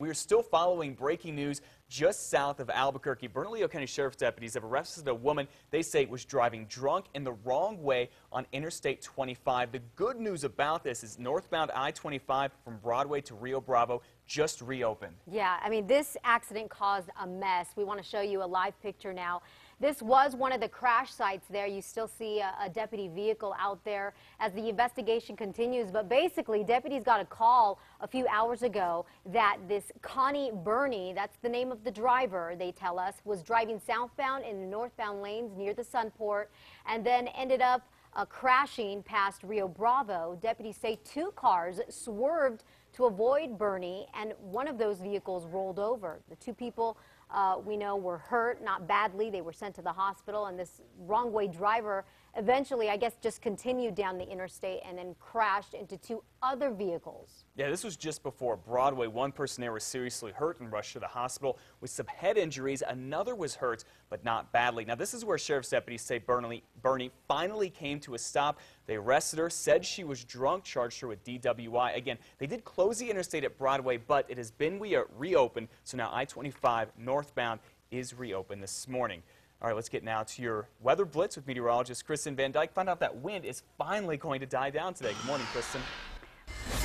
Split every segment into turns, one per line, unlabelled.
We are still following breaking news just south of Albuquerque. Bernalillo County Sheriff's deputies have arrested a woman they say was driving drunk in the wrong way on Interstate 25. The good news about this is northbound I-25 from Broadway to Rio Bravo just reopened.
Yeah, I mean, this accident caused a mess. We want to show you a live picture now. This was one of the crash sites there. You still see a deputy vehicle out there as the investigation continues. But basically, deputies got a call a few hours ago that this Connie Burney, that's the name of the driver, they tell us, was driving southbound in the northbound lanes near the Sunport and then ended up crashing past Rio Bravo. Deputies say two cars swerved to avoid Burney, and one of those vehicles rolled over. The two people we know were hurt, not badly. They were sent to the hospital, and this wrong-way driver eventually, I guess, just continued down the interstate and then crashed into two other vehicles.
Yeah, this was just before Broadway. One person there was seriously hurt and rushed to the hospital with some head injuries. Another was hurt, but not badly. Now, this is where sheriff's deputies say Burney finally came to a stop. They arrested her, said she was drunk, charged her with DWI. Again, they did close the interstate at Broadway, but it has been reopened, so now I-25 northbound is reopened this morning. All right, let's get now to your weather blitz with meteorologist Kristen Van Dyke. Find out that wind is finally going to die down today. Good morning, Kristen.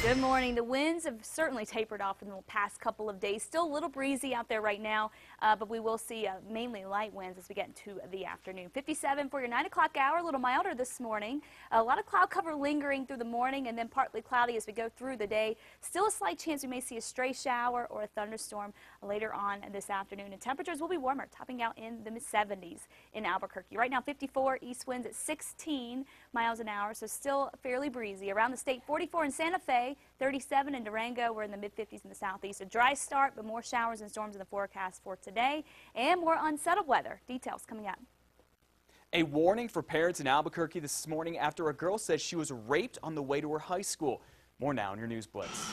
Good morning. The winds have certainly tapered off in the past couple of days. Still a little breezy out there right now, but we will see mainly light winds as we get into the afternoon. 57 for your 9 o'clock hour, a little milder this morning. A lot of cloud cover lingering through the morning and then partly cloudy as we go through the day. Still a slight chance we may see a stray shower or a thunderstorm later on this afternoon. And temperatures will be warmer, topping out in the mid-70s in Albuquerque. Right now 54, east winds at 16 miles an hour, so still fairly breezy. Around the state, 44 in Santa Fe, 37 in Durango. We're in the mid-50s in the southeast. A dry start, but more showers and storms in the forecast for today, and more unsettled weather. Details coming up.
A warning for parents in Albuquerque this morning after a girl says she was raped on the way to her high school. More now in your News Blitz.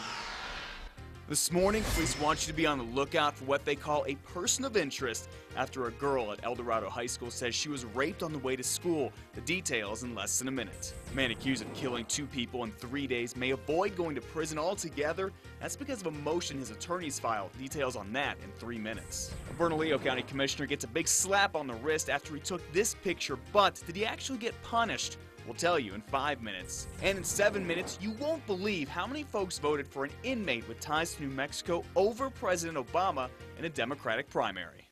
This morning, police want you to be on the lookout for what they call a person of interest after a girl at El Dorado High School says she was raped on the way to school. The details in less than a minute. A man accused of killing 2 people in 3 days may avoid going to prison altogether. That's because of a motion his attorneys filed. Details on that in 3 minutes. A Bernalillo County commissioner gets a big slap on the wrist after he took this picture, but did he actually get punished? We'll tell you in 5 minutes. And in 7 minutes, you won't believe how many folks voted for an inmate with ties to New Mexico over President Obama in a Democratic primary.